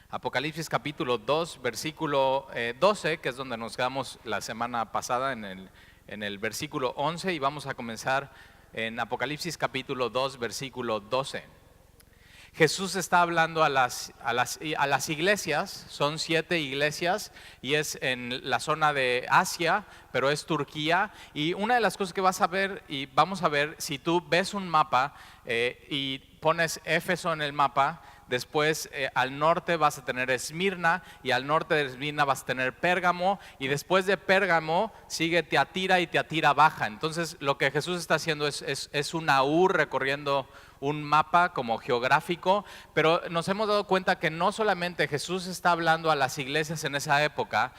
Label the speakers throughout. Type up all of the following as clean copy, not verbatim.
Speaker 1: Apocalipsis capítulo 2, versículo 12, que es donde nos quedamos la semana pasada en el versículo 11, y vamos a comenzar en Apocalipsis capítulo 2, versículo 12. Jesús está hablando a las iglesias, son 7 iglesias y es en la zona de Asia, pero es Turquía. Y una de las cosas que vas a ver, y vamos a ver, si tú ves un mapa y pones Éfeso en el mapa, después al norte vas a tener Esmirna, y al norte de Esmirna vas a tener Pérgamo, y después de Pérgamo sigue Tiatira y Tiatira baja. Entonces lo que Jesús está haciendo es una U recorriendo un mapa como geográfico, pero nos hemos dado cuenta que no solamente Jesús está hablando a las iglesias en esa época,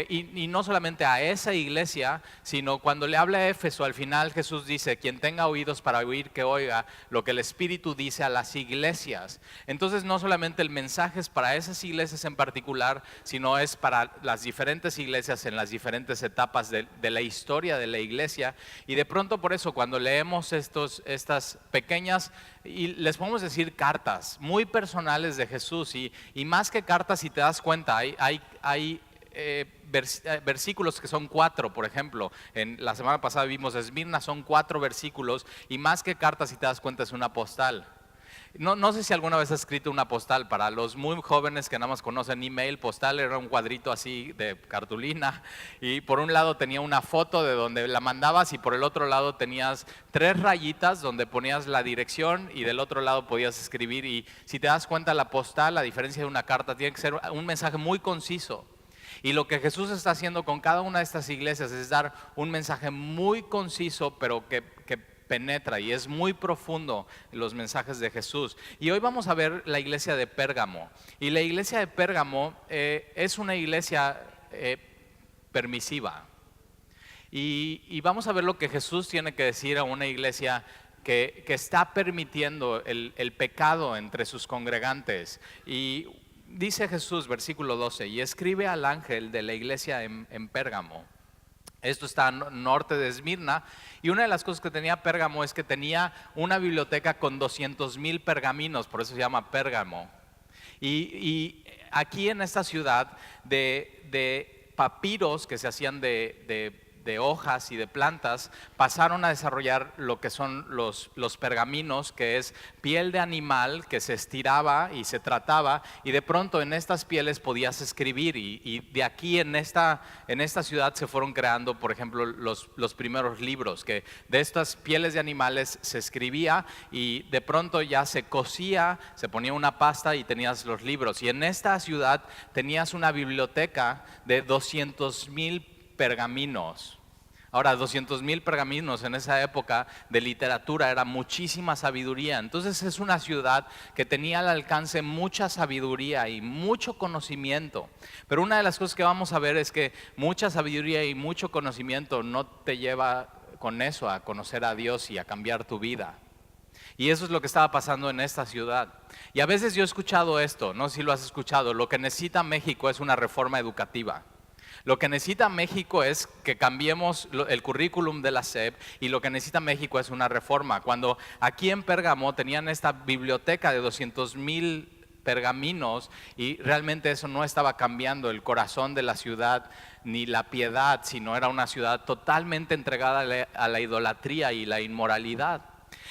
Speaker 1: y no solamente a esa iglesia, sino cuando le habla a Éfeso, al final Jesús dice: quien tenga oídos para oír, que oiga lo que el Espíritu dice a las iglesias. Entonces no solamente el mensaje es para esas iglesias en particular, sino es para las diferentes iglesias en las diferentes etapas de la historia de la iglesia. Y de pronto, por eso, cuando leemos estas pequeñas, y les podemos decir, cartas muy personales de Jesús, y más que cartas, si te das cuenta, hay versículos que son 4, por ejemplo. En la semana pasada vimos Esmirna, son 4 versículos, y más que cartas, si te das cuenta, es una postal. No sé si alguna vez has escrito una postal. Para los muy jóvenes que nada más conocen email, postal era un cuadrito así de cartulina, y por un lado tenía una foto de donde la mandabas, y por el otro lado tenías 3 rayitas donde ponías la dirección, y del otro lado podías escribir. Y si te das cuenta, la postal, a diferencia de una carta, tiene que ser un mensaje muy conciso. Y lo que Jesús está haciendo con cada una de estas iglesias es dar un mensaje muy conciso, pero que penetra, y es muy profundo los mensajes de Jesús. Y hoy vamos a ver la iglesia de Pérgamo. Y la iglesia de Pérgamo es una iglesia permisiva. Y vamos a ver lo que Jesús tiene que decir a una iglesia que está permitiendo el pecado entre sus congregantes. Y dice Jesús, versículo 12: y escribe al ángel de la iglesia en Pérgamo. Esto está al norte de Esmirna, y una de las cosas que tenía Pérgamo es que tenía una biblioteca con 200,000 pergaminos, por eso se llama Pérgamo. Y aquí en esta ciudad, de papiros que se hacían de hojas y de plantas, pasaron a desarrollar lo que son los pergaminos, que es piel de animal que se estiraba y se trataba, y de pronto en estas pieles podías escribir. Y de aquí en esta ciudad se fueron creando, por ejemplo, los primeros libros, que de estas pieles de animales se escribía, y de pronto ya se cosía, se ponía una pasta y tenías los libros. Y en esta ciudad tenías una biblioteca de 200,000 pergaminos. Ahora, 200,000 pergaminos en esa época de literatura era muchísima sabiduría. Entonces es una ciudad que tenía al alcance mucha sabiduría y mucho conocimiento. Pero una de las cosas que vamos a ver es que mucha sabiduría y mucho conocimiento no te lleva con eso a conocer a Dios y a cambiar tu vida. Y eso es lo que estaba pasando en esta ciudad. Y a veces yo he escuchado esto, no sé si lo has escuchado: lo que necesita México es una reforma educativa. Lo que necesita México es que cambiemos el currículum de la SEP, y lo que necesita México es una reforma. Cuando aquí en Pérgamo tenían esta biblioteca de 200,000 pergaminos, y realmente eso no estaba cambiando el corazón de la ciudad ni la piedad, sino era una ciudad totalmente entregada a la idolatría y la inmoralidad.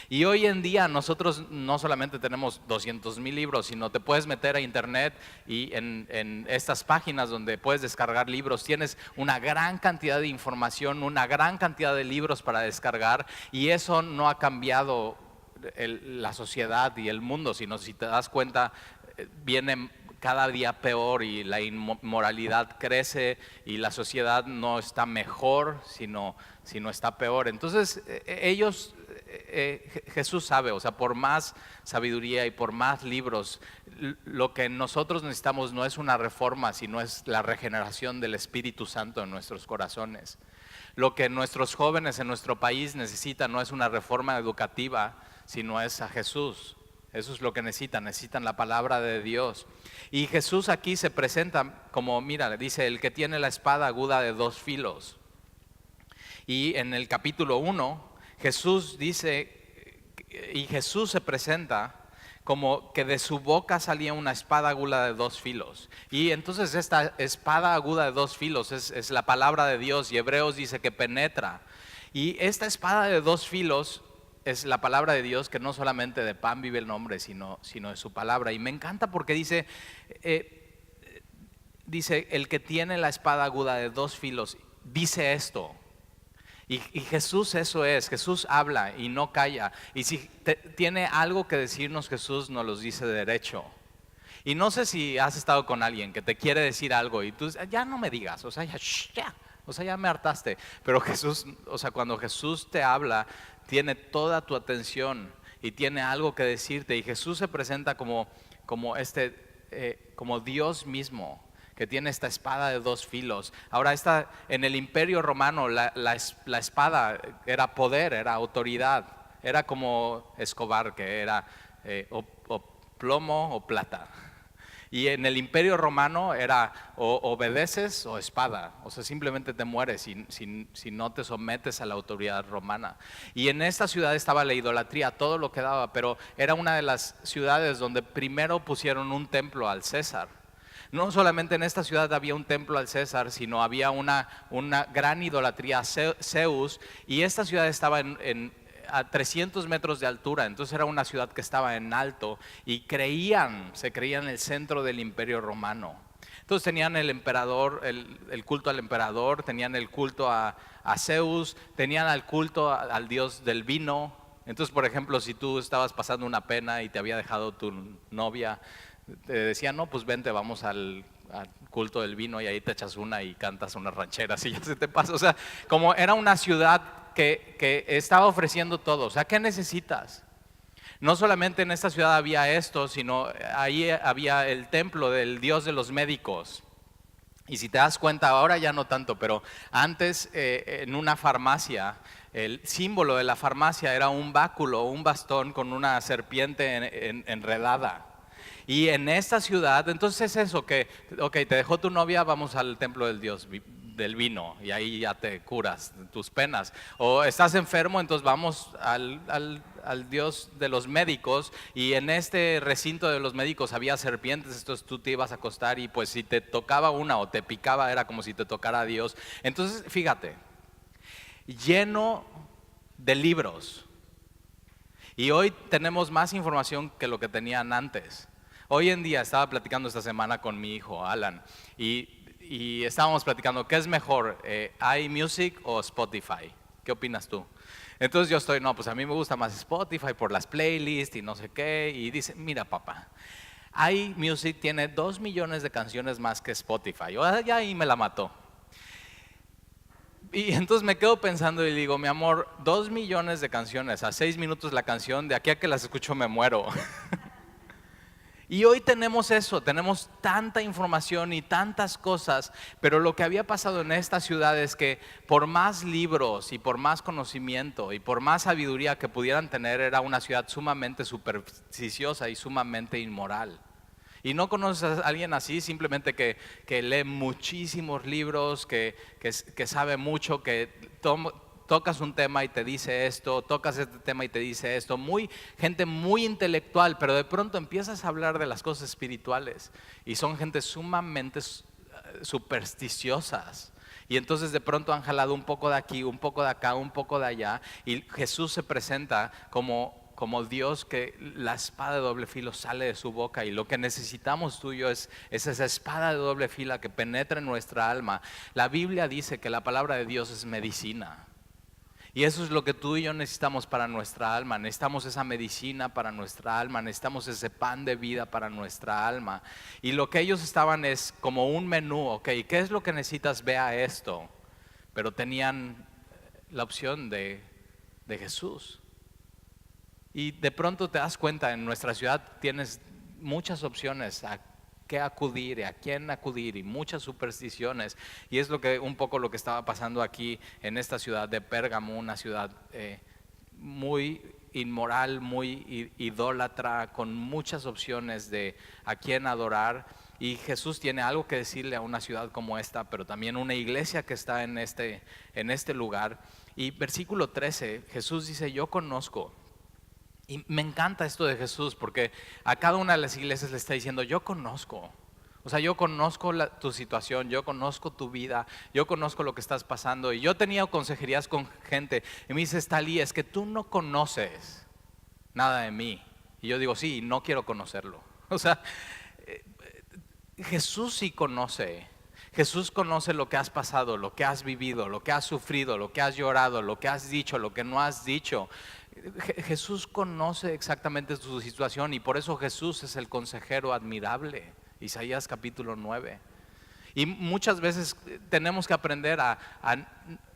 Speaker 1: Y hoy en día nosotros no solamente tenemos 200,000 libros, sino te puedes meter a internet, y en estas páginas donde puedes descargar libros tienes una gran cantidad de información, una gran cantidad de libros para descargar, y eso no ha cambiado la sociedad y el mundo, sino, si te das cuenta, viene cada día peor, y la inmoralidad crece, y la sociedad no está mejor, sino está peor. Entonces Jesús sabe, o sea, por más sabiduría y por más libros, lo que nosotros necesitamos no es una reforma, sino es la regeneración del Espíritu Santo en nuestros corazones. Lo que nuestros jóvenes en nuestro país necesitan no es una reforma educativa, sino es a Jesús. Eso es lo que necesitan la palabra de Dios. Y Jesús aquí se presenta como, mira, dice: el que tiene la espada aguda de 2 filos. Y en el capítulo 1, Jesús dice, y Jesús se presenta como que de su boca salía una espada aguda de dos filos. Y entonces esta espada aguda de dos filos es la palabra de Dios, y Hebreos dice que penetra. Y esta espada de dos filos es la palabra de Dios, que no solamente de pan vive el hombre, sino de su palabra. Y me encanta porque dice, el que tiene la espada aguda de dos filos, dice esto. Y Jesús eso es, Jesús habla y no calla. Y si tiene algo que decirnos Jesús, nos los dice derecho. Y no sé si has estado con alguien que te quiere decir algo y tú, ya no me digas, o sea, ya me hartaste. Pero Jesús, o sea, cuando Jesús te habla, tiene toda tu atención y tiene algo que decirte. Y Jesús se presenta como Dios mismo, que tiene esta espada de dos filos. Ahora, en el Imperio Romano, la espada era poder, era autoridad, era como Escobar, que era o plomo o plata. Y en el Imperio Romano era o obedeces o espada, o sea, simplemente te mueres si no te sometes a la autoridad romana. Y en esta ciudad estaba la idolatría, todo lo que daba, pero era una de las ciudades donde primero pusieron un templo al César. No solamente en esta ciudad había un templo al César, sino había una gran idolatría a Zeus, y esta ciudad estaba a 300 metros de altura. Entonces era una ciudad que estaba en alto y se creían el centro del Imperio Romano. Entonces tenían el emperador, el culto al emperador, tenían el culto a Zeus, tenían el culto al dios del vino. Entonces, por ejemplo, si tú estabas pasando una pena y te había dejado tu novia, te decían, no, pues vente, vamos al culto del vino, y ahí te echas una y cantas unas rancheras y ya se te pasa. O sea, como era una ciudad que estaba ofreciendo todo. O sea, ¿qué necesitas? No solamente en esta ciudad había esto, sino ahí había el templo del dios de los médicos. Y si te das cuenta, ahora ya no tanto, pero antes en una farmacia, el símbolo de la farmacia era un báculo, un bastón con una serpiente enredada. Y en esta ciudad, entonces es eso, que te dejó tu novia, vamos al templo del dios del vino, y ahí ya te curas tus penas. O estás enfermo, entonces vamos al dios de los médicos, y en este recinto de los médicos había serpientes. Entonces tú te ibas a acostar y pues si te tocaba una o te picaba, era como si te tocara a Dios. Entonces fíjate, lleno de libros. Y hoy tenemos más información que lo que tenían antes. Hoy en día, estaba platicando esta semana con mi hijo Alan, y estábamos platicando, ¿qué es mejor, iMusic o Spotify? ¿Qué opinas tú? Entonces yo pues a mí me gusta más Spotify por las playlists y no sé qué. Y dice, mira papá, iMusic tiene 2 millones de canciones más que Spotify. Ya ahí me la mató. Y entonces me quedo pensando y digo, mi amor, 2 millones de canciones, a 6 minutos la canción, de aquí a que las escucho me muero. Y hoy tenemos eso, tenemos tanta información y tantas cosas, pero lo que había pasado en esta ciudad es que por más libros y por más conocimiento y por más sabiduría que pudieran tener, era una ciudad sumamente supersticiosa y sumamente inmoral. Y no conoces a alguien así, simplemente que lee muchísimos libros, que sabe mucho, que tocas un tema y te dice esto, tocas este tema y te dice esto, gente muy intelectual, pero de pronto empiezas a hablar de las cosas espirituales y son gente sumamente supersticiosas. Y entonces de pronto han jalado un poco de aquí, un poco de acá, un poco de allá, y Jesús se presenta como Dios, que la espada de doble filo sale de su boca, y lo que necesitamos tú y yo es esa espada de doble filo que penetre en nuestra alma. La Biblia dice que la palabra de Dios es medicina. Y eso es lo que tú y yo necesitamos para nuestra alma. Necesitamos esa medicina para nuestra alma, necesitamos ese pan de vida para nuestra alma. Y lo que ellos estaban es como un menú, ok, ¿qué es lo que necesitas? Ve a esto. Pero tenían la opción de Jesús. Y de pronto te das cuenta, en nuestra ciudad tienes muchas opciones a qué acudir, a quién acudir, y muchas supersticiones. Y es un poco lo que estaba pasando aquí en esta ciudad de Pérgamo, una ciudad muy inmoral, muy idólatra, con muchas opciones de a quién adorar. Y Jesús tiene algo que decirle a una ciudad como esta, pero también una iglesia que está en este lugar. Y versículo 13, Jesús dice, yo conozco. Y me encanta esto de Jesús porque a cada una de las iglesias le está diciendo, yo conozco. O sea, yo conozco tu situación, yo conozco tu vida, yo conozco lo que estás pasando. Y yo he tenido consejerías con gente y me dice, Talí, es que tú no conoces nada de mí. Y yo digo, sí, no quiero conocerlo. O sea, Jesús sí conoce. Jesús conoce lo que has pasado, lo que has vivido, lo que has sufrido, lo que has llorado, lo que has dicho, lo que no has dicho. Jesús conoce exactamente tu situación y por eso Jesús es el consejero admirable. Isaías capítulo 9. Y muchas veces tenemos que aprender a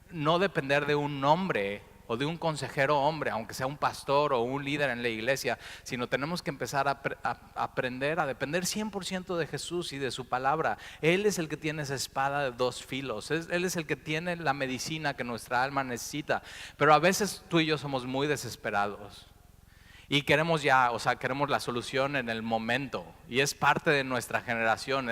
Speaker 1: no depender de un hombre o de un consejero hombre, aunque sea un pastor o un líder en la iglesia, sino tenemos que empezar a aprender a depender 100% de Jesús y de su palabra. Él es el que tiene esa espada de dos filos, Él es el que tiene la medicina que nuestra alma necesita, pero a veces tú y yo somos muy desesperados. Y queremos queremos la solución en el momento. Y es parte de nuestra generación.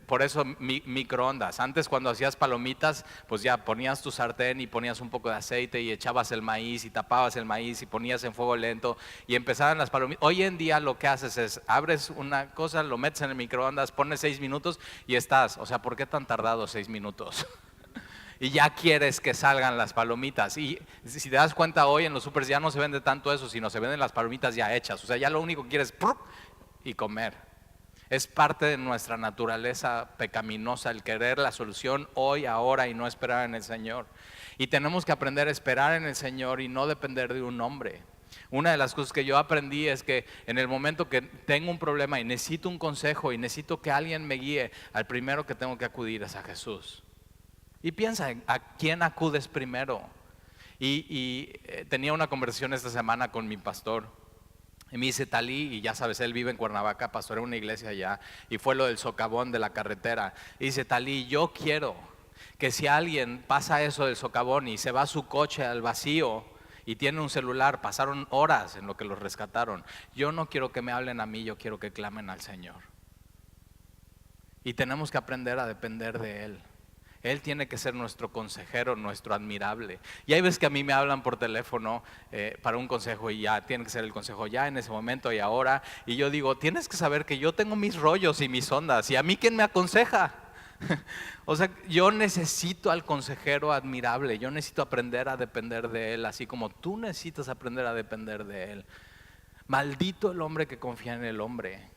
Speaker 1: Por eso microondas. Antes cuando hacías palomitas, pues ya ponías tu sartén y ponías un poco de aceite y echabas el maíz y tapabas el maíz y ponías en fuego lento y empezaban las palomitas. Hoy en día lo que haces es, abres una cosa, lo metes en el microondas, pones 6 minutos y estás. O sea, ¿por qué tan tardado 6 minutos? Y ya quieres que salgan las palomitas. Y si te das cuenta, hoy en los supers ya no se vende tanto eso, sino se venden las palomitas ya hechas. O sea, ya lo único que quieres es y comer. Es parte de nuestra naturaleza pecaminosa el querer la solución hoy, ahora y no esperar en el Señor. Y tenemos que aprender a esperar en el Señor y no depender de un hombre. Una de las cosas que yo aprendí es que en el momento que tengo un problema y necesito un consejo y necesito que alguien me guíe, al primero que tengo que acudir es a Jesús. Y piensa, ¿a quién acudes primero? Tenía una conversación esta semana con mi pastor. Y me dice, Talí, y ya sabes, él vive en Cuernavaca, pastorea una iglesia allá, y fue lo del socavón de la carretera. Y dice, Talí, yo quiero que si alguien pasa eso del socavón y se va su coche al vacío y tiene un celular, pasaron horas en lo que los rescataron, yo no quiero que me hablen a mí, yo quiero que clamen al Señor. Y tenemos que aprender a depender de Él. Él tiene que ser nuestro consejero, nuestro admirable. Y hay veces que a mí me hablan por teléfono para un consejo y ya tiene que ser el consejo ya en ese momento y ahora. Y yo digo, tienes que saber que yo tengo mis rollos y mis ondas. ¿Y a mí quién me aconseja? O sea, yo necesito al consejero admirable. Yo necesito aprender a depender de Él, así como tú necesitas aprender a depender de Él. Maldito el hombre que confía en el hombre.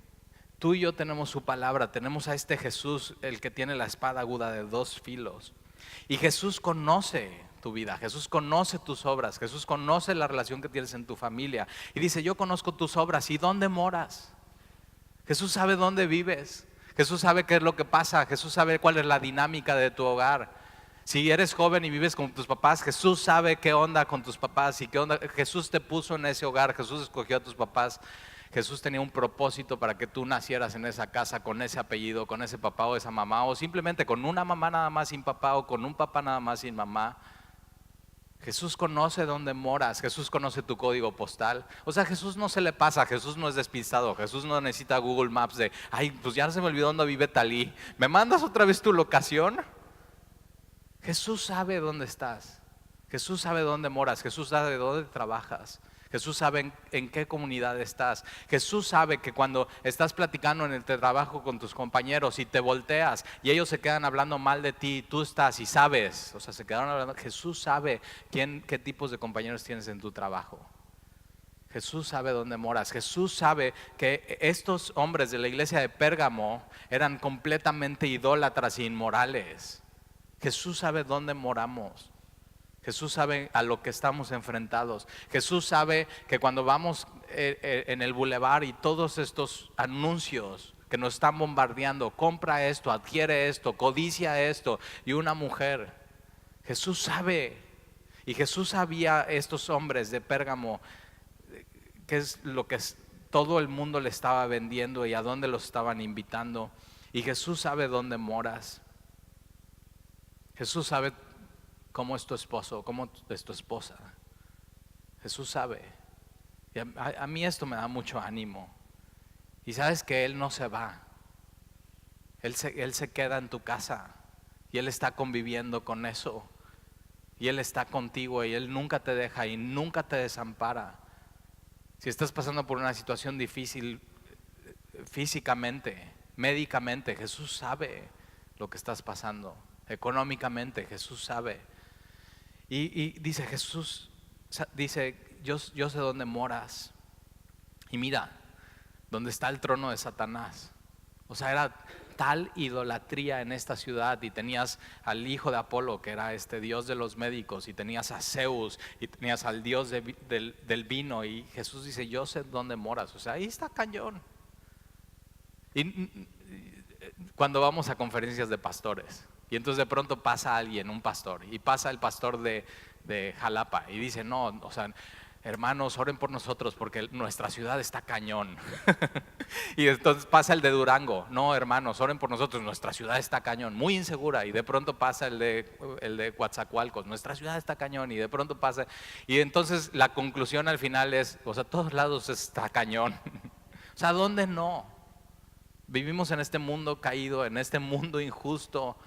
Speaker 1: Tú y yo tenemos su palabra, tenemos a este Jesús, el que tiene la espada aguda de dos filos. Y Jesús conoce tu vida, Jesús conoce tus obras, Jesús conoce la relación que tienes en tu familia. Y dice, yo conozco tus obras y dónde moras. Jesús sabe dónde vives, Jesús sabe qué es lo que pasa, Jesús sabe cuál es la dinámica de tu hogar. Si eres joven y vives con tus papás, Jesús sabe qué onda con tus papás y qué onda. Jesús te puso en ese hogar, Jesús escogió a tus papás. Jesús tenía un propósito para que tú nacieras en esa casa con ese apellido, con ese papá o esa mamá, o simplemente con una mamá nada más sin papá o con un papá nada más sin mamá. Jesús conoce dónde moras, Jesús conoce tu código postal. O sea, Jesús no se le pasa, Jesús no es despistado, Jesús no necesita Google Maps de, ay, pues ya se me olvidó dónde vive Talí. ¿Me mandas otra vez tu locación? Jesús sabe dónde estás, Jesús sabe dónde moras, Jesús sabe dónde trabajas. Jesús sabe en qué comunidad estás. Jesús sabe que cuando estás platicando en el trabajo con tus compañeros y te volteas y ellos se quedan hablando mal de ti, tú estás y sabes, o sea, se quedaron hablando. Jesús sabe qué tipos de compañeros tienes en tu trabajo. Jesús sabe dónde moras. Jesús sabe que estos hombres de la iglesia de Pérgamo eran completamente idólatras e inmorales. Jesús sabe dónde moramos. Jesús sabe a lo que estamos enfrentados. Jesús sabe que cuando vamos en el bulevar y todos estos anuncios que nos están bombardeando, compra esto, adquiere esto, codicia esto, y una mujer, Jesús sabe. Y Jesús sabía estos hombres de Pérgamo qué es lo que todo el mundo le estaba vendiendo y a dónde los estaban invitando. Y Jesús sabe dónde moras. Jesús sabe cómo es tu esposo, cómo es tu esposa. Jesús sabe. Y a mí esto me da mucho ánimo. Y sabes que Él no se va. Él se queda en tu casa. Y Él está conviviendo con eso. Y Él está contigo y Él nunca te deja y nunca te desampara. Si estás pasando por una situación difícil físicamente, médicamente, Jesús sabe lo que estás pasando. Económicamente, Jesús sabe. Y dice Jesús, dice, yo sé dónde moras. Y mira, dónde está el trono de Satanás. O sea, era tal idolatría en esta ciudad, y tenías al hijo de Apolo, que era este dios de los médicos, y tenías a Zeus, y tenías al dios del vino, y Jesús dice, yo sé dónde moras. O sea, ahí está cañón. Y cuando vamos a conferencias de pastores, y entonces de pronto pasa alguien, un pastor, y pasa el pastor de Jalapa, y dice, no, o sea, hermanos, oren por nosotros porque nuestra ciudad está cañón. Y entonces pasa el de Durango, no, hermanos, oren por nosotros, nuestra ciudad está cañón, muy insegura. Y de pronto pasa el de Coatzacoalcos, nuestra ciudad está cañón. Y de pronto pasa, y entonces la conclusión al final es, o sea, todos lados está cañón. O sea, ¿dónde no? Vivimos en este mundo caído, en este mundo injusto.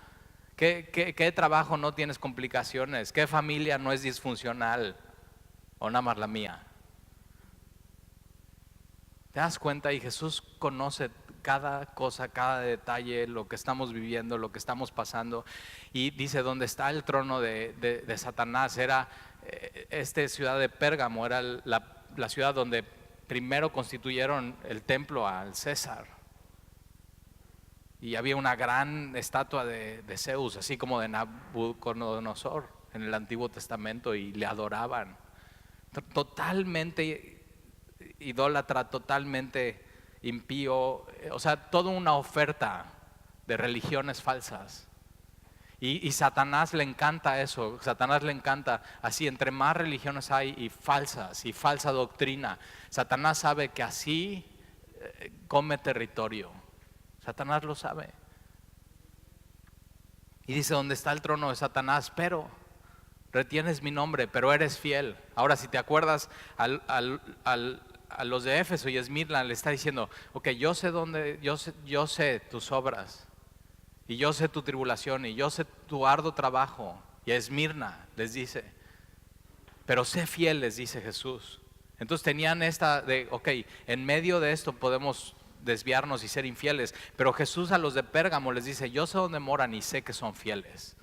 Speaker 1: ¿Qué trabajo no tienes complicaciones? ¿Qué familia no es disfuncional? ¿O nada más la mía? ¿Te das cuenta? Y Jesús conoce cada cosa, cada detalle, lo que estamos viviendo, lo que estamos pasando. Y dice, donde está el trono de Satanás, era esta ciudad de Pérgamo, era la ciudad donde primero constituyeron el templo al César. Y había una gran estatua de Zeus, así como de Nabucodonosor en el Antiguo Testamento, y le adoraban. Totalmente idólatra, totalmente impío, o sea, toda una oferta de religiones falsas. Y Satanás le encanta eso, Satanás le encanta así, entre más religiones hay y falsas y falsa doctrina, Satanás sabe que así come territorio. Satanás lo sabe. Y dice, ¿dónde está el trono de Satanás? Pero retienes mi nombre, pero eres fiel. Ahora, si te acuerdas, a los de Éfeso y Esmirna le está diciendo, ok, yo sé tus obras, y yo sé tu tribulación, y yo sé tu arduo trabajo. Y a Esmirna les dice, pero sé fiel, les dice Jesús. Entonces tenían esta de, ok, en medio de esto podemos desviarnos y ser infieles, pero Jesús a los de Pérgamo les dice, yo sé dónde moran y sé que son fieles.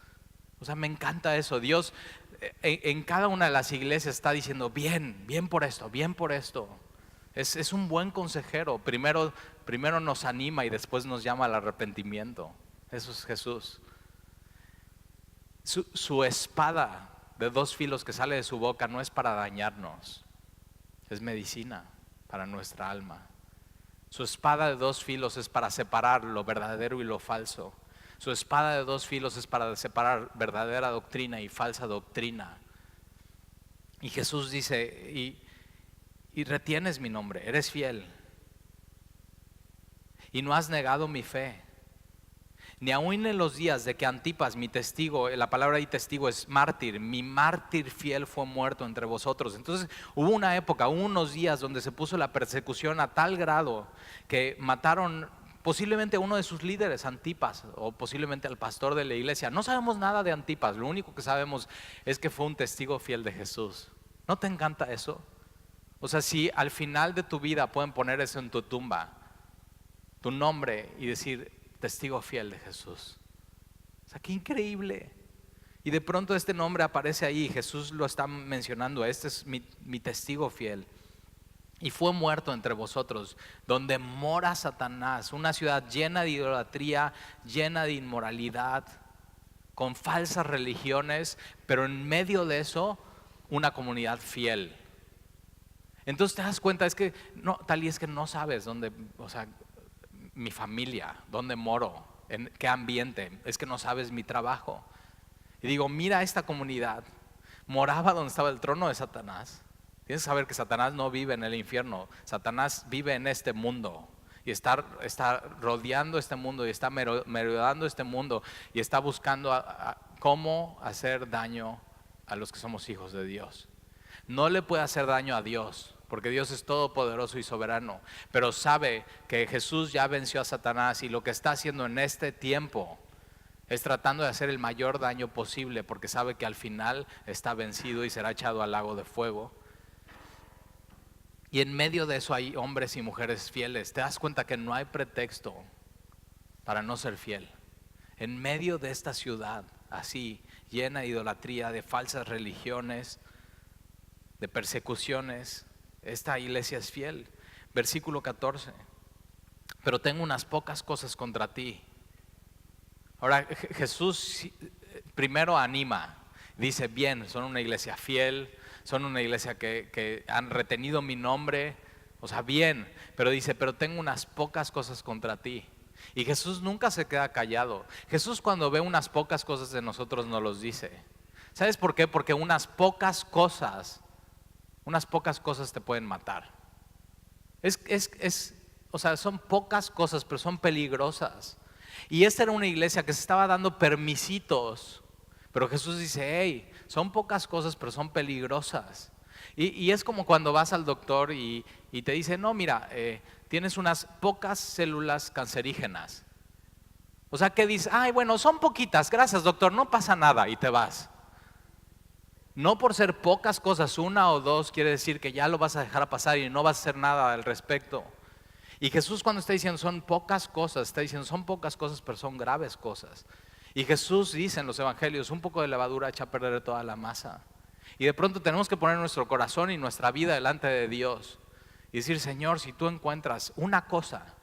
Speaker 1: O sea, me encanta eso. Dios en cada una de las iglesias está diciendo, bien por esto, bien por esto. Es un buen consejero. Primero nos anima y después nos llama al arrepentimiento. Eso es Jesús. Su espada de dos filos que sale de su boca no es para dañarnos, es medicina para nuestra alma. Su espada de dos filos es para separar lo verdadero y lo falso. Su espada de dos filos es para separar verdadera doctrina y falsa doctrina. Y Jesús dice, y retienes mi nombre, eres fiel. Y no has negado mi fe. Ni aun en los días de que Antipas, mi testigo, la palabra ahí testigo es mártir, mi mártir fiel fue muerto entre vosotros. Entonces hubo una época, hubo unos días donde se puso la persecución a tal grado que mataron posiblemente a uno de sus líderes, Antipas, o posiblemente al pastor de la iglesia. No sabemos nada de Antipas, lo único que sabemos es que fue un testigo fiel de Jesús. ¿No te encanta eso? O sea, si al final de tu vida pueden poner eso en tu tumba, tu nombre, y decir testigo fiel de Jesús. O sea, qué increíble. Y de pronto este nombre aparece ahí, Jesús lo está mencionando, este es mi testigo fiel. Y fue muerto entre vosotros, donde mora Satanás, una ciudad llena de idolatría, llena de inmoralidad, con falsas religiones, pero en medio de eso, una comunidad fiel. Entonces te das cuenta, es que no sabes dónde, o sea, mi familia, dónde moro, en qué ambiente, es que no sabes mi trabajo. Y digo, mira esta comunidad, moraba donde estaba el trono de Satanás. Tienes que saber que Satanás no vive en el infierno, Satanás vive en este mundo y está rodeando este mundo y está merodeando este mundo y está buscando cómo hacer daño a los que somos hijos de Dios. No le puede hacer daño a Dios, porque Dios es todopoderoso y soberano, pero sabe que Jesús ya venció a Satanás y lo que está haciendo en este tiempo es tratando de hacer el mayor daño posible, porque sabe que al final está vencido y será echado al lago de fuego. Y en medio de eso hay hombres y mujeres fieles. Te das cuenta que no hay pretexto para no ser fiel. En medio de esta ciudad así, llena de idolatría, de falsas religiones, de persecuciones, esta iglesia es fiel. Versículo 14. Pero tengo unas pocas cosas contra ti. Ahora Jesús primero anima, dice, bien, son una iglesia fiel, son una iglesia que han retenido mi nombre, o sea, bien, pero dice, pero tengo unas pocas cosas contra ti. Y Jesús nunca se queda callado. Jesús cuando ve unas pocas cosas de nosotros nos los dice. ¿Sabes por qué? Porque unas pocas cosas te pueden matar. O sea, son pocas cosas, pero son peligrosas. Y esta era una iglesia que se estaba dando permisitos, pero Jesús dice, hey, son pocas cosas, pero son peligrosas. Y es como cuando vas al doctor y te dice, no, mira, tienes unas pocas células cancerígenas. O sea, que dices, ay, bueno, son poquitas, gracias doctor, no pasa nada, y te vas. No por ser pocas cosas, una o dos, quiere decir que ya lo vas a dejar pasar y no vas a hacer nada al respecto. Y Jesús cuando está diciendo son pocas cosas, está diciendo son pocas cosas, pero son graves cosas. Y Jesús dice en los evangelios, un poco de levadura echa a perder toda la masa. Y de pronto tenemos que poner nuestro corazón y nuestra vida delante de Dios y decir, Señor, si tú encuentras una cosa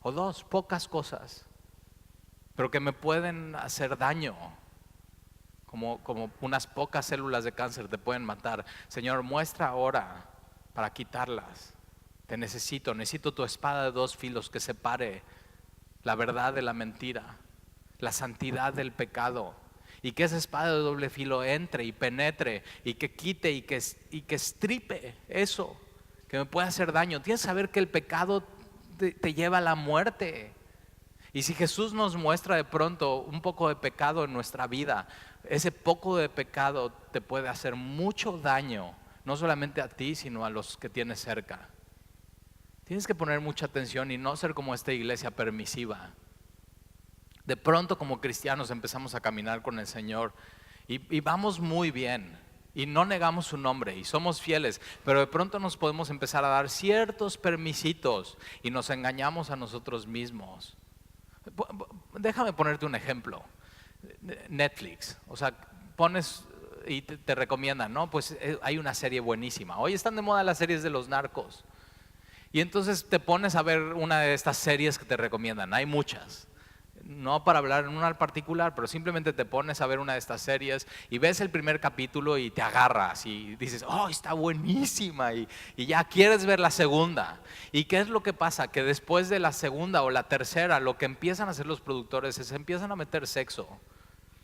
Speaker 1: o dos, pocas cosas, pero que me pueden hacer daño, como unas pocas células de cáncer te pueden matar, Señor, muestra ahora para quitarlas. Te necesito tu espada de dos filos que separe la verdad de la mentira, la santidad del pecado, y que esa espada de doble filo entre y penetre y que quite y que estripe eso que me puede hacer daño. Tienes que saber que el pecado te lleva a la muerte. Y si Jesús nos muestra de pronto un poco de pecado en nuestra vida, ese poco de pecado te puede hacer mucho daño, no solamente a ti, sino a los que tienes cerca. Tienes que poner mucha atención y no ser como esta iglesia permisiva. De pronto como cristianos empezamos a caminar con el Señor y vamos muy bien y no negamos su nombre y somos fieles, pero de pronto nos podemos empezar a dar ciertos permisitos y nos engañamos a nosotros mismos. Déjame ponerte un ejemplo. Netflix, o sea, pones y te recomiendan, ¿no? Pues hay una serie buenísima. Hoy están de moda las series de los narcos. Y entonces te pones a ver una de estas series que te recomiendan, hay muchas. No para hablar en una en particular, pero simplemente te pones a ver una de estas series y ves el primer capítulo y te agarras y dices, oh, está buenísima y ya quieres ver la segunda. ¿Y qué es lo que pasa? Que después de la segunda o la tercera, lo que empiezan a hacer los productores es empiezan a meter sexo.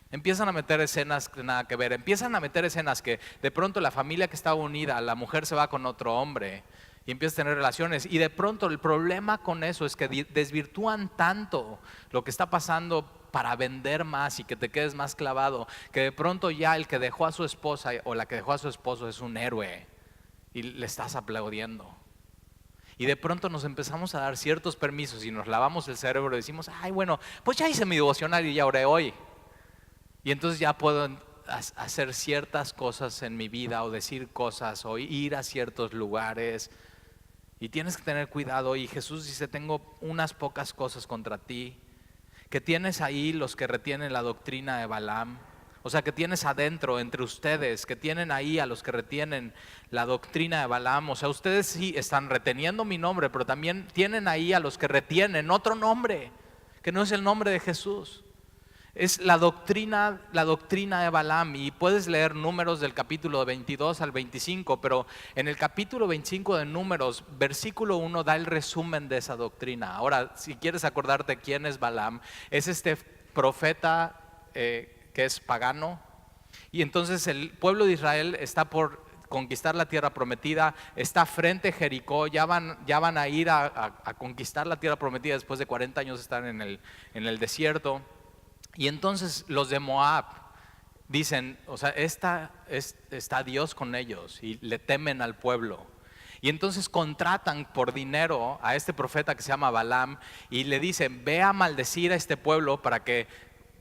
Speaker 1: Empiezan a meter escenas que nada que ver, empiezan a meter escenas que de pronto la familia que estaba unida, la mujer se va con otro hombre y empieza a tener relaciones y de pronto el problema con eso es que desvirtúan tanto lo que está pasando para vender más y que te quedes más clavado, que de pronto ya el que dejó a su esposa o la que dejó a su esposo es un héroe y le estás aplaudiendo. Y de pronto nos empezamos a dar ciertos permisos y nos lavamos el cerebro y decimos, ay bueno, pues ya hice mi devocional y ya oré hoy. Y entonces ya puedo hacer ciertas cosas en mi vida o decir cosas o ir a ciertos lugares. Y tienes que tener cuidado. Y Jesús dice, tengo unas pocas cosas contra ti. Que tienes ahí los que retienen la doctrina de Balaam. O sea, que tienes adentro entre ustedes, que tienen ahí a los que retienen la doctrina de Balaam. O sea, ustedes sí están reteniendo mi nombre, pero también tienen ahí a los que retienen otro nombre, que no es el nombre de Jesús. Es la doctrina de Balaam y puedes leer Números del capítulo 22 al 25, pero en el capítulo 25 de Números, versículo 1 da el resumen de esa doctrina. Ahora, si quieres acordarte quién es Balaam, es este profeta que es pagano y entonces el pueblo de Israel está por conquistar la tierra prometida, está frente a Jericó, ya van a ir a conquistar la tierra prometida después de 40 años de estar en el desierto. Y entonces los de Moab dicen, o sea, está Dios con ellos y le temen al pueblo. Y entonces contratan por dinero a este profeta que se llama Balaam y le dicen, ve a maldecir a este pueblo para que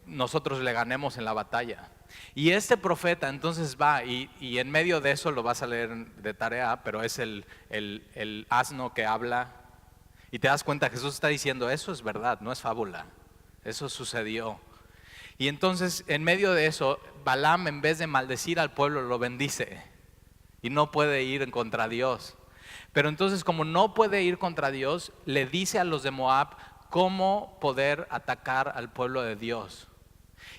Speaker 1: nosotros le ganemos en la batalla. Y este profeta entonces va y en medio de eso, lo vas a leer de tarea, pero es el asno que habla. Y te das cuenta, Jesús está diciendo, eso es verdad, no es fábula, eso sucedió. Y entonces en medio de eso, Balaam, en vez de maldecir al pueblo, lo bendice. Y no puede ir en contra Dios. Pero entonces, como no puede ir contra Dios, le dice a los de Moab cómo poder atacar al pueblo de Dios.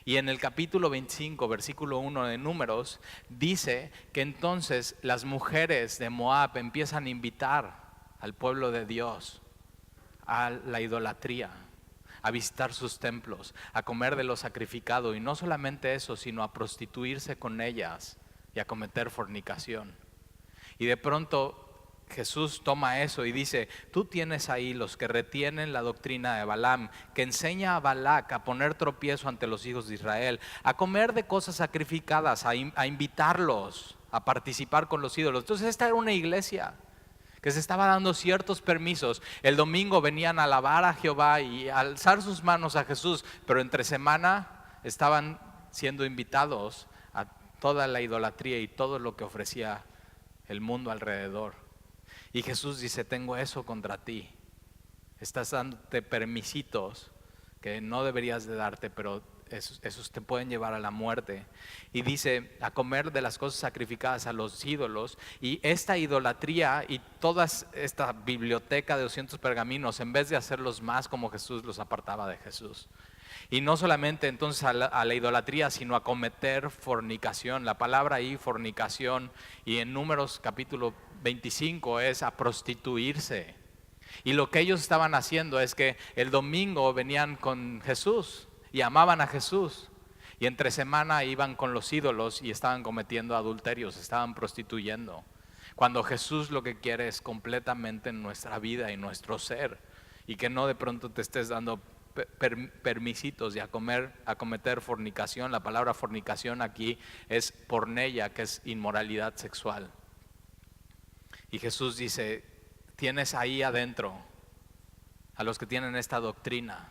Speaker 1: Y en el capítulo 25, versículo 1 de Números, dice que entonces las mujeres de Moab empiezan a invitar al pueblo de Dios a la idolatría, a visitar sus templos, a comer de lo sacrificado. Y no solamente eso, sino a prostituirse con ellas y a cometer fornicación. Y de pronto Jesús toma eso y dice, tú tienes ahí los que retienen la doctrina de Balaam, que enseña a Balac a poner tropiezo ante los hijos de Israel, a comer de cosas sacrificadas, a invitarlos a participar con los ídolos. Entonces esta era una iglesia que se estaba dando ciertos permisos. El domingo venían a alabar a Jehová y a alzar sus manos a Jesús, pero entre semana estaban siendo invitados a toda la idolatría y todo lo que ofrecía el mundo alrededor. Y Jesús dice, tengo eso contra ti. Estás dándote permisitos que no deberías de darte, pero esos te pueden llevar a la muerte. Y dice, a comer de las cosas sacrificadas a los ídolos. Y esta idolatría y toda esta biblioteca de 200 pergaminos, en vez de hacerlos más como Jesús, los apartaba de Jesús. Y no solamente entonces a la idolatría, sino a cometer fornicación. La palabra ahí, fornicación, y en Números capítulo 25 es a prostituirse. Y lo que ellos estaban haciendo es que el domingo venían con Jesús y amaban a Jesús. Y entre semana iban con los ídolos y estaban cometiendo adulterios, estaban prostituyendo. Cuando Jesús lo que quiere es completamente en nuestra vida y nuestro ser. Y que no de pronto te estés dando permisitos de a cometer fornicación. La palabra fornicación aquí es porneia, que es inmoralidad sexual. Y Jesús dice, tienes ahí adentro a los que tienen esta doctrina,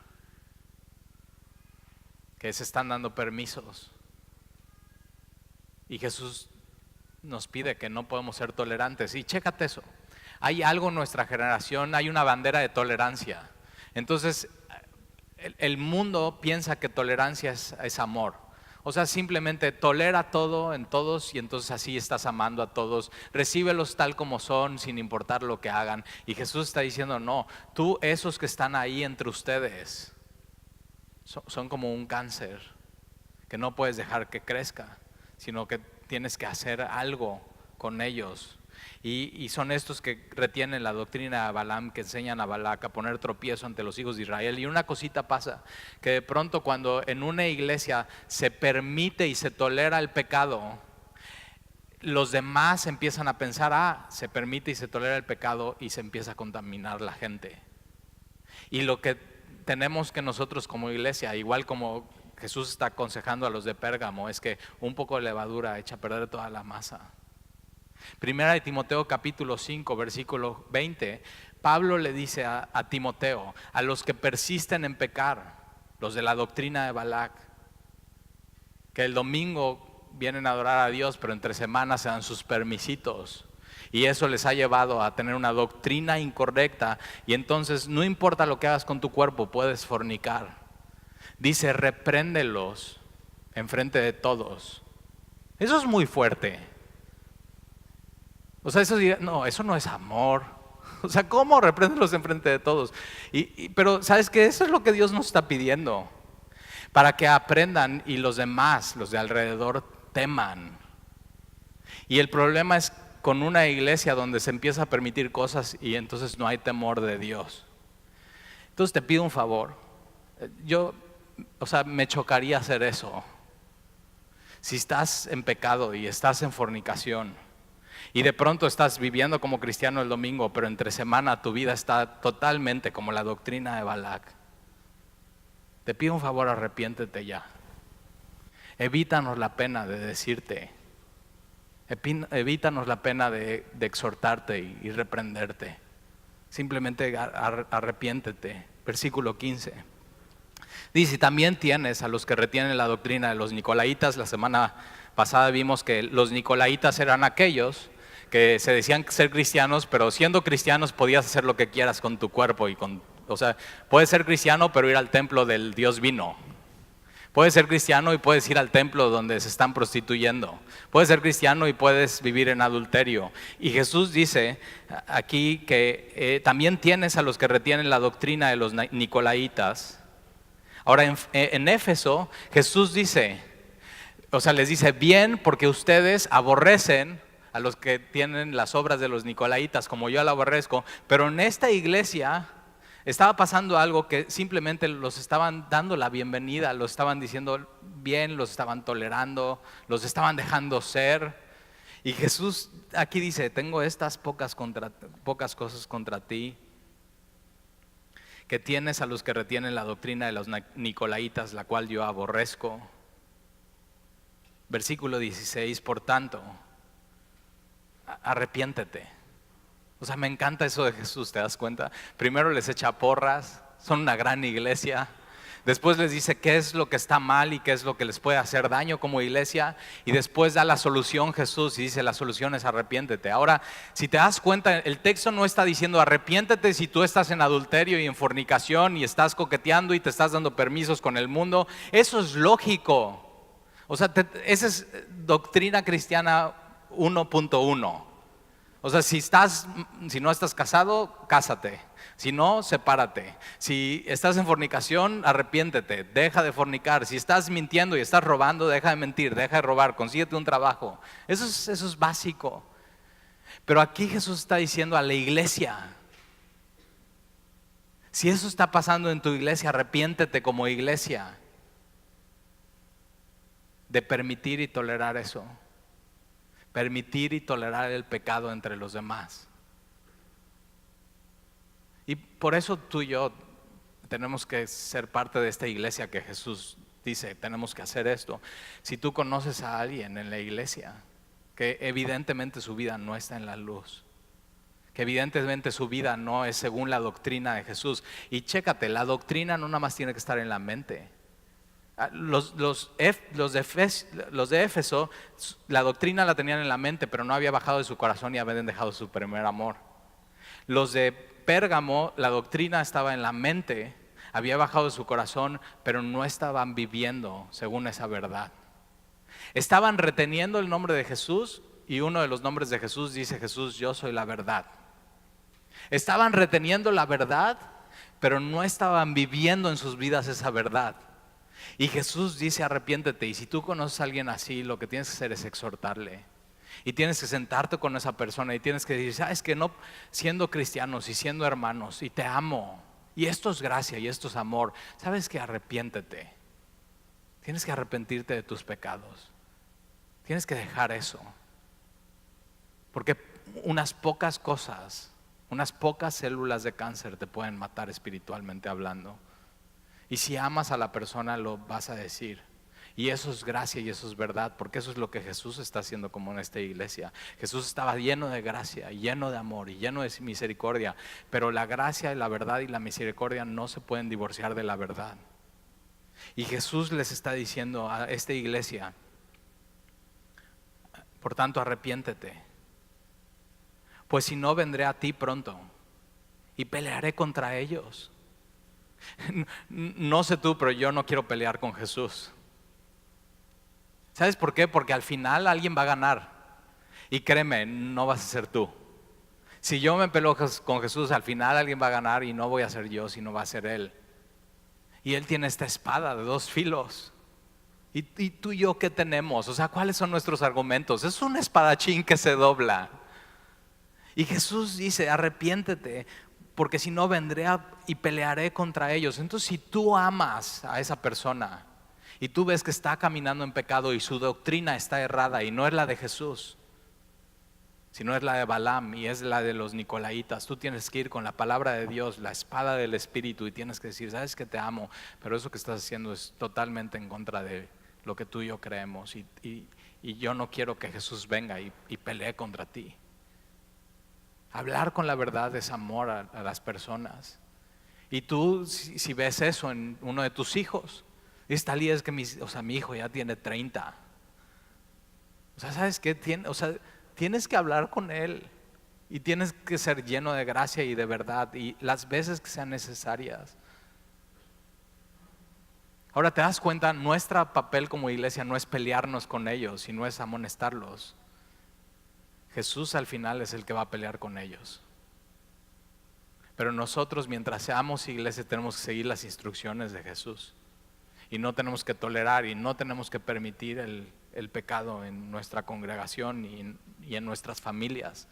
Speaker 1: que se están dando permisos. Y Jesús nos pide que no podemos ser tolerantes. Y chécate eso, hay algo en nuestra generación, hay una bandera de tolerancia. Entonces el mundo piensa que tolerancia es amor. O sea, simplemente tolera todo en todos y entonces así estás amando a todos. Recíbelos tal como son, sin importar lo que hagan. Y Jesús está diciendo, no, tú, esos que están ahí entre ustedes, son como un cáncer que no puedes dejar que crezca, sino que tienes que hacer algo con ellos. Y son estos que retienen la doctrina de Balaam, que enseñan a Balac a poner tropiezo ante los hijos de Israel. Y una cosita pasa, que de pronto cuando en una iglesia se permite y se tolera el pecado, los demás empiezan a pensar, se permite y se tolera el pecado, y se empieza a contaminar la gente. Y lo que tenemos que nosotros como iglesia, igual como Jesús está aconsejando a los de Pérgamo, es que un poco de levadura echa a perder toda la masa. Primera de Timoteo capítulo 5 versículo 20, Pablo le dice a Timoteo, a los que persisten en pecar, los de la doctrina de Balac, que el domingo vienen a adorar a Dios, pero entre semanas se dan sus permisitos. Y eso les ha llevado a tener una doctrina incorrecta. Y entonces no importa lo que hagas con tu cuerpo, puedes fornicar. Dice, repréndelos enfrente de todos. Eso es muy fuerte. O sea, eso no es amor. O sea, ¿cómo repréndelos enfrente de todos? Pero ¿sabes qué? Eso es lo que Dios nos está pidiendo. Para que aprendan y los demás, los de alrededor, teman. Y el problema es con una iglesia donde se empieza a permitir cosas y entonces no hay temor de Dios. Entonces te pido un favor. Me chocaría hacer eso. Si estás en pecado y estás en fornicación y de pronto estás viviendo como cristiano el domingo, pero entre semana tu vida está totalmente como la doctrina de Balac, te pido un favor, arrepiéntete ya. Evítanos la pena de decirte, evítanos la pena de exhortarte y reprenderte. Simplemente arrepiéntete. Versículo 15. Dice, también tienes a los que retienen la doctrina de los nicolaítas. La semana pasada vimos que los nicolaítas eran aquellos que se decían ser cristianos, pero siendo cristianos podías hacer lo que quieras con tu cuerpo. O sea, puedes ser cristiano pero ir al templo del Dios vino. Puedes ser cristiano y puedes ir al templo donde se están prostituyendo. Puedes ser cristiano y puedes vivir en adulterio. Y Jesús dice aquí que también tienes a los que retienen la doctrina de los nicolaítas. Ahora en Éfeso Jesús dice, o sea, les dice, bien porque ustedes aborrecen a los que tienen las obras de los nicolaítas como yo la aborrezco, pero en esta iglesia estaba pasando algo que simplemente los estaban dando la bienvenida, los estaban diciendo bien, los estaban tolerando, los estaban dejando ser. Y Jesús aquí dice, tengo estas pocas cosas contra ti, que tienes a los que retienen la doctrina de los nicolaítas, la cual yo aborrezco. Versículo 16, por tanto, arrepiéntete. O sea, me encanta eso de Jesús, ¿te das cuenta? Primero les echa porras, son una gran iglesia. Después les dice qué es lo que está mal y qué es lo que les puede hacer daño como iglesia. Y después da la solución Jesús y dice la solución es arrepiéntete. Ahora, si te das cuenta, el texto no está diciendo arrepiéntete si tú estás en adulterio y en fornicación y estás coqueteando y te estás dando permisos con el mundo. Eso es lógico. O sea, esa es doctrina cristiana 1.1. O sea, si no estás casado, cásate. Si no, sepárate. Si estás en fornicación, arrepiéntete, deja de fornicar. Si estás mintiendo y estás robando, deja de mentir, deja de robar, consíguete un trabajo. Eso es básico. Pero aquí Jesús está diciendo a la iglesia, si eso está pasando en tu iglesia, arrepiéntete como iglesia de permitir y tolerar eso. Permitir y tolerar el pecado entre los demás. Y por eso tú y yo tenemos que ser parte de esta iglesia que Jesús dice, tenemos que hacer esto. Si tú conoces a alguien en la iglesia que evidentemente su vida no está en la luz, que evidentemente su vida no es según la doctrina de Jesús, y chécate, la doctrina no nada más tiene que estar en la mente. Los de Éfeso, la doctrina la tenían en la mente, pero no había bajado de su corazón y habían dejado su primer amor. Los de Pérgamo, la doctrina estaba en la mente, había bajado de su corazón, pero no estaban viviendo según esa verdad. Estaban reteniendo el nombre de Jesús y uno de los nombres de Jesús dice Jesús, yo soy la verdad. Estaban reteniendo la verdad, pero no estaban viviendo en sus vidas esa verdad. Y Jesús dice arrepiéntete, y si tú conoces a alguien así, lo que tienes que hacer es exhortarle. Y tienes que sentarte con esa persona y tienes que decir, sabes que no, siendo cristianos y siendo hermanos, y te amo, y esto es gracia y esto es amor, sabes que arrepiéntete. Tienes que arrepentirte de tus pecados. Tienes que dejar eso. Porque unas pocas cosas, unas pocas células de cáncer te pueden matar espiritualmente hablando. Y si amas a la persona lo vas a decir. Y eso es gracia y eso es verdad, porque eso es lo que Jesús está haciendo como en esta iglesia. Jesús estaba lleno de gracia, lleno de amor y lleno de misericordia, pero la gracia, la verdad y la misericordia no se pueden divorciar de la verdad. Y Jesús les está diciendo a esta iglesia, por tanto arrepiéntete, pues si no vendré a ti pronto y pelearé contra ellos. No sé tú, pero yo no quiero pelear con Jesús. ¿Sabes por qué? Porque al final alguien va a ganar. Y créeme, no vas a ser tú. Si yo me peleo con Jesús, al final alguien va a ganar y no voy a ser yo, sino va a ser Él. Y Él tiene esta espada de dos filos. ¿Y tú y yo qué tenemos? O sea, ¿cuáles son nuestros argumentos? Es un espadachín que se dobla. Y Jesús dice, arrepiéntete, porque si no vendré y pelearé contra ellos. Entonces, si tú amas a esa persona y tú ves que está caminando en pecado y su doctrina está errada y no es la de Jesús, sino es la de Balaam y es la de los nicolaítas, tú tienes que ir con la palabra de Dios, la espada del Espíritu, y tienes que decir, sabes que te amo, pero eso que estás haciendo es totalmente en contra de lo que tú y yo creemos, y yo no quiero que Jesús venga y pelee contra ti. Hablar con la verdad es amor a las personas. Y tú, si ves eso en uno de tus hijos, dices, Talía, es que mi hijo ya tiene 30. O sea, ¿sabes qué? Tienes que hablar con él y tienes que ser lleno de gracia y de verdad y las veces que sean necesarias. Ahora te das cuenta, nuestro papel como iglesia no es pelearnos con ellos, sino es amonestarlos. Jesús al final es el que va a pelear con ellos. Pero nosotros, mientras seamos iglesia, tenemos que seguir las instrucciones de Jesús. Y no tenemos que tolerar y no tenemos que permitir el pecado en nuestra congregación y en nuestras familias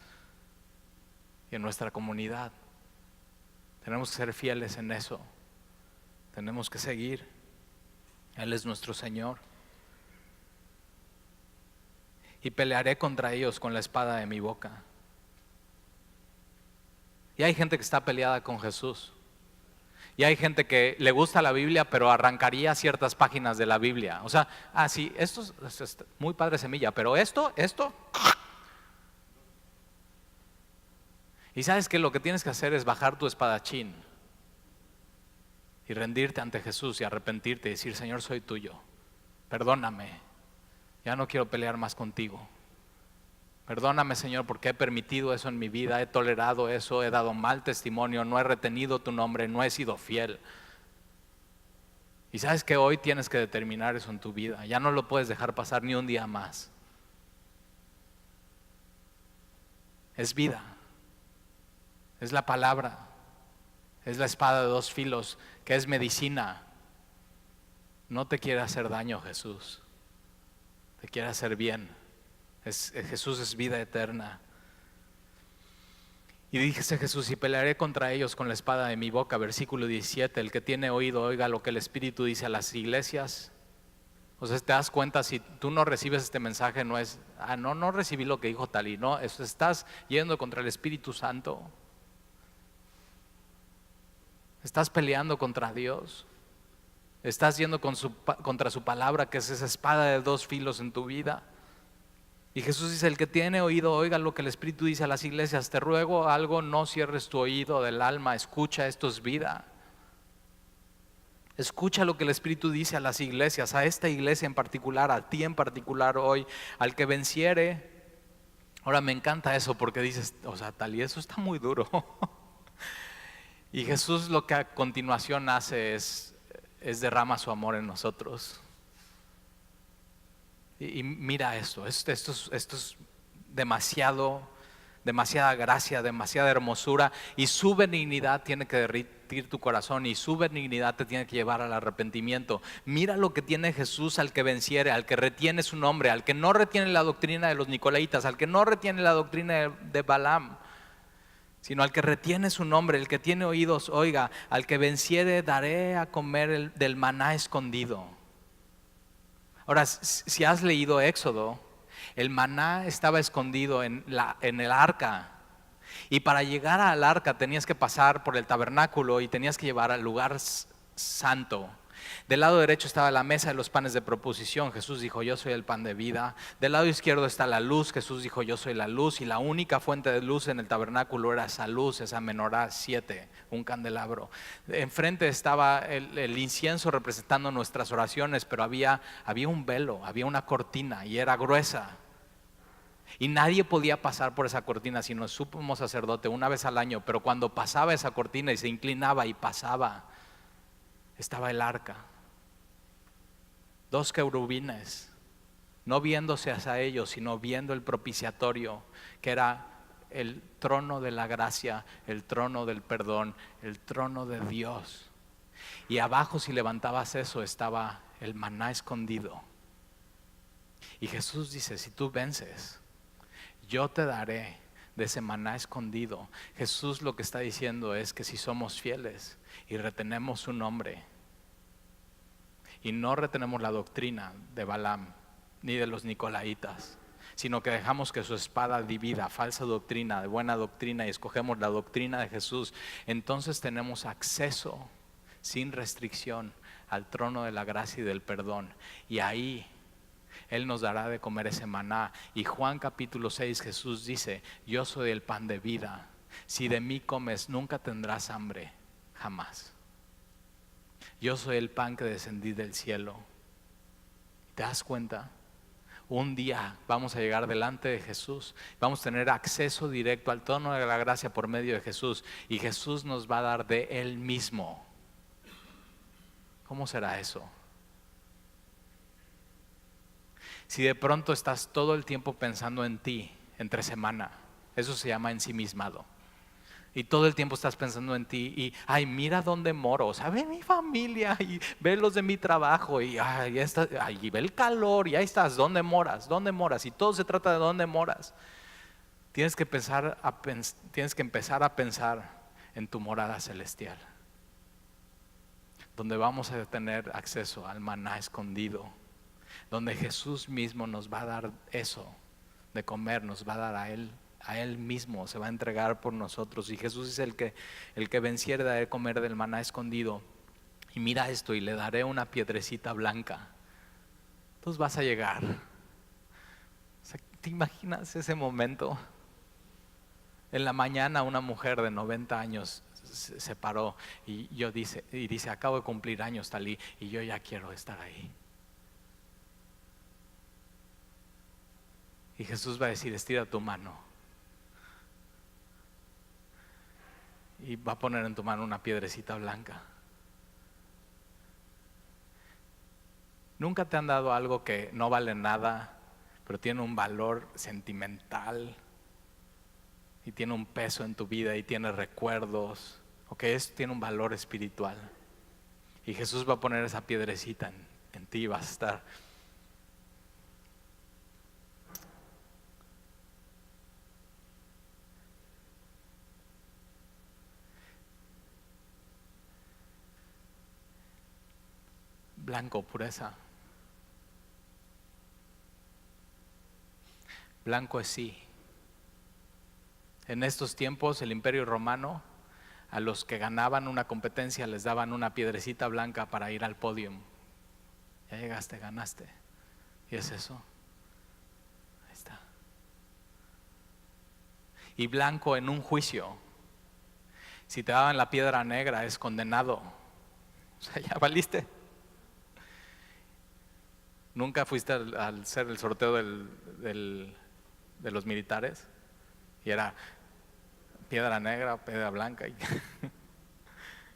Speaker 1: y en nuestra comunidad. Tenemos que ser fieles en eso. Tenemos que seguir. Él es nuestro Señor. Y pelearé contra ellos con la espada de mi boca. Y hay gente que está peleada con Jesús. Y hay gente que le gusta la Biblia, pero arrancaría ciertas páginas de la Biblia. O sea, sí, esto es muy padre semilla, pero esto. Y sabes que lo que tienes que hacer es bajar tu espadachín y rendirte ante Jesús y arrepentirte y decir, Señor, soy tuyo. Perdóname. Ya no quiero pelear más contigo. Perdóname, Señor, porque he permitido eso en mi vida, he tolerado eso, he dado mal testimonio, no he retenido tu nombre, no he sido fiel. Y sabes que hoy tienes que determinar eso en tu vida, ya no lo puedes dejar pasar ni un día más. Es vida, es la palabra, es la espada de dos filos, que es medicina. No te quiere hacer daño, Jesús, te quiere hacer bien. Jesús es vida eterna. Y dice Jesús, y pelearé contra ellos con la espada de mi boca. Versículo 17, el que tiene oído oiga lo que el Espíritu dice a las iglesias. O sea, te das cuenta, si tú no recibes este mensaje, no es, no recibí lo que dijo Talí, no, estás yendo contra el Espíritu Santo. Estás peleando contra Dios. Estás yendo contra su palabra, que es esa espada de dos filos en tu vida. Y Jesús dice, el que tiene oído, oiga lo que el Espíritu dice a las iglesias. Te ruego algo, no cierres tu oído del alma, escucha, esto es vida. Escucha lo que el Espíritu dice a las iglesias, a esta iglesia en particular, a ti en particular hoy, al que venciere. Ahora me encanta eso porque dices, Talí, eso está muy duro. Y Jesús lo que a continuación hace es derrama su amor en nosotros. Y mira esto es demasiada gracia, demasiada hermosura, y su benignidad tiene que derretir tu corazón y su benignidad te tiene que llevar al arrepentimiento. Mira lo que tiene Jesús al que venciere, al que retiene su nombre, al que no retiene la doctrina de los nicolaitas, al que no retiene la doctrina de Balaam, sino al que retiene su nombre, el que tiene oídos, oiga, al que venciere daré a comer del maná escondido. Ahora, si has leído Éxodo, el maná estaba escondido en el arca. Y para llegar al arca tenías que pasar por el tabernáculo y tenías que llevar al lugar santo. Del lado derecho estaba la mesa de los panes de proposición. Jesús dijo, yo soy el pan de vida. Del lado izquierdo está la luz. Jesús dijo, yo soy la luz. Y la única fuente de luz en el tabernáculo era esa luz, esa menorá 7, un candelabro. Enfrente estaba el incienso representando nuestras oraciones, pero había un velo, había una cortina y era gruesa. Y nadie podía pasar por esa cortina sino el sumo sacerdote una vez al año. Pero cuando pasaba esa cortina y se inclinaba y pasaba, estaba el arca. 2 querubines, no viéndose hacia ellos, sino viendo el propiciatorio, que era el trono de la gracia, el trono del perdón, el trono de Dios. Y abajo, si levantabas eso, estaba el maná escondido. Y Jesús dice, si tú vences, yo te daré de ese maná escondido. Jesús lo que está diciendo es que si somos fieles y retenemos su nombre, y no retenemos la doctrina de Balaam ni de los nicolaitas, sino que dejamos que su espada divida falsa doctrina de buena doctrina y escogemos la doctrina de Jesús, entonces tenemos acceso sin restricción al trono de la gracia y del perdón. Y ahí Él nos dará de comer ese maná. Y Juan capítulo 6, Jesús dice, yo soy el pan de vida. Si de mí comes, nunca tendrás hambre, jamás. Yo soy el pan que descendí del cielo. ¿Te das cuenta? Un día vamos a llegar delante de Jesús, vamos a tener acceso directo al trono de la gracia por medio de Jesús, y Jesús nos va a dar de Él mismo. ¿Cómo será eso? Si de pronto estás todo el tiempo pensando en ti, entre semana, eso se llama ensimismado. Y todo el tiempo estás pensando en ti y, ay, mira dónde moro, o sea, ve mi familia y ve los de mi trabajo y, y ve el calor y ahí estás, ¿dónde moras? ¿Dónde moras? Y todo se trata de dónde moras. Tienes que empezar a pensar en tu morada celestial, donde vamos a tener acceso al maná escondido, donde Jesús mismo nos va a dar eso de comer, nos va a dar a Él mismo, se va a entregar por nosotros. Y Jesús es el que venciere de comer del maná escondido. Y mira esto, y le daré una piedrecita blanca. Entonces vas a llegar. O sea, ¿te imaginas ese momento? En la mañana una mujer de 90 años se paró y dice, acabo de cumplir años, Talí, y yo ya quiero estar ahí. Y Jesús va a decir, estira tu mano. Y va a poner en tu mano una piedrecita blanca. ¿Nunca te han dado algo que no vale nada, pero tiene un valor sentimental y tiene un peso en tu vida y tiene recuerdos? Tiene un valor espiritual. Y Jesús va a poner esa piedrecita en ti y vas a estar. Blanco, pureza. Blanco es sí. En estos tiempos el Imperio Romano, a los que ganaban una competencia les daban una piedrecita blanca para ir al podio. Ya llegaste, ganaste. Y es eso. Ahí está. Y blanco en un juicio. Si te daban la piedra negra es condenado. O sea, ya valiste. ¿Nunca fuiste al hacer el sorteo de los militares? Y era piedra negra, piedra blanca.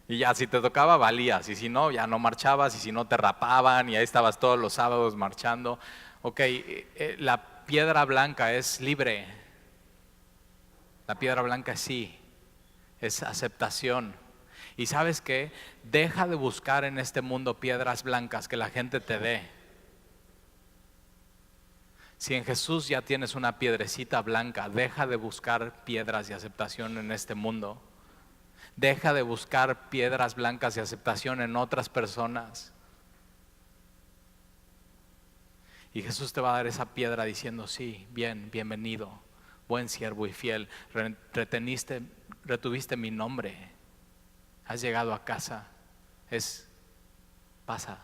Speaker 1: Y ya si te tocaba valías, y si no, ya no marchabas, y si no te rapaban, y ahí estabas todos los sábados marchando. La piedra blanca es libre. La piedra blanca sí, es aceptación. Y ¿sabes qué? Deja de buscar en este mundo piedras blancas que la gente te dé. Si en Jesús ya tienes una piedrecita blanca, deja de buscar piedras de aceptación en este mundo. Deja de buscar piedras blancas de aceptación en otras personas. Y Jesús te va a dar esa piedra diciendo, sí, bienvenido, buen siervo y fiel. Retuviste mi nombre. Has llegado a casa. Pasa.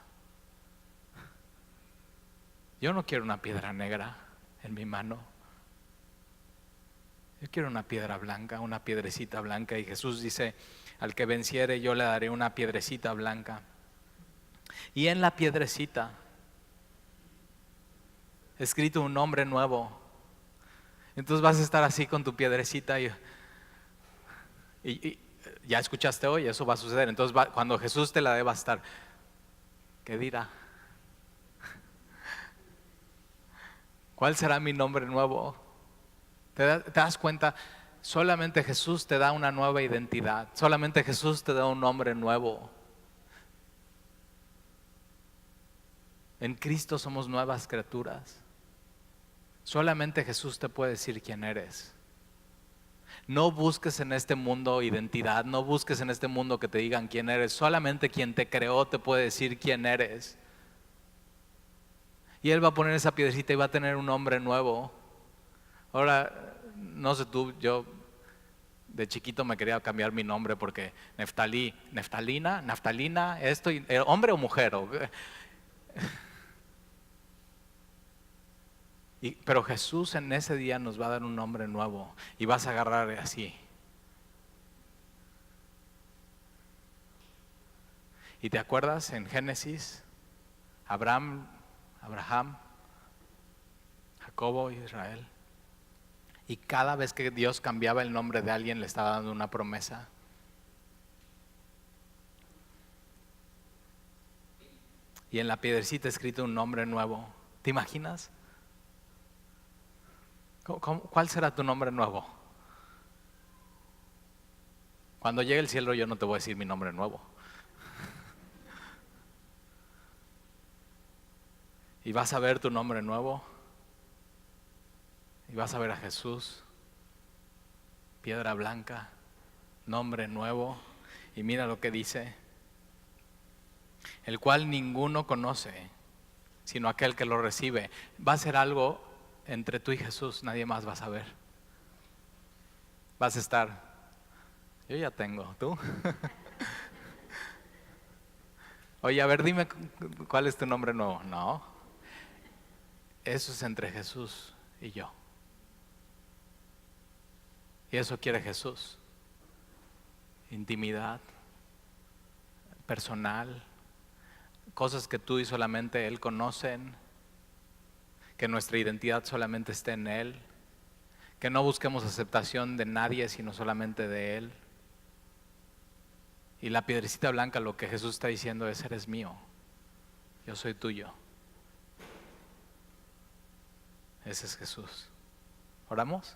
Speaker 1: Yo no quiero una piedra negra en mi mano. Yo quiero una piedra blanca, una piedrecita blanca. Y Jesús dice, al que venciere yo le daré una piedrecita blanca. Y en la piedrecita, escrito un nombre nuevo. Entonces vas a estar así con tu piedrecita y ya escuchaste hoy, eso va a suceder. Entonces cuando Jesús te la dé, va a estar, ¿qué dirá? ¿Cuál será mi nombre nuevo? ¿Te das cuenta? Solamente Jesús te da una nueva identidad. Solamente Jesús te da un nombre nuevo. En Cristo somos nuevas criaturas. Solamente Jesús te puede decir quién eres. No busques en este mundo identidad. No busques en este mundo que te digan quién eres. Solamente quien te creó te puede decir quién eres. Y Él va a poner esa piedrecita y va a tener un nombre nuevo. Ahora, no sé tú, yo de chiquito me quería cambiar mi nombre porque Neftalina, ¿hombre o mujer? Pero Jesús en ese día nos va a dar un nombre nuevo y vas a agarrar así. Y te acuerdas en Génesis, Abraham, Jacobo, Israel. Y cada vez que Dios cambiaba el nombre de alguien le estaba dando una promesa. Y en la piedrecita escrito un nombre nuevo. ¿Te imaginas? ¿Cuál será tu nombre nuevo? Cuando llegue el cielo yo no te voy a decir mi nombre nuevo. Y vas a ver tu nombre nuevo. Y vas a ver a Jesús, piedra blanca, nombre nuevo. Y mira lo que dice: el cual ninguno conoce, sino aquel que lo recibe. Va a ser algo entre tú y Jesús, nadie más va a saber. Vas a estar, yo ya tengo, ¿tú? Oye, a ver, dime cuál es tu nombre nuevo. No, eso es entre Jesús y yo. Y eso quiere Jesús. Intimidad personal, cosas que tú y solamente Él conocen, que nuestra identidad solamente esté en Él, que no busquemos aceptación de nadie sino solamente de Él. Y la piedrecita blanca, lo que Jesús está diciendo es: eres mío, yo soy tuyo. Ese es Jesús. ¿Oramos?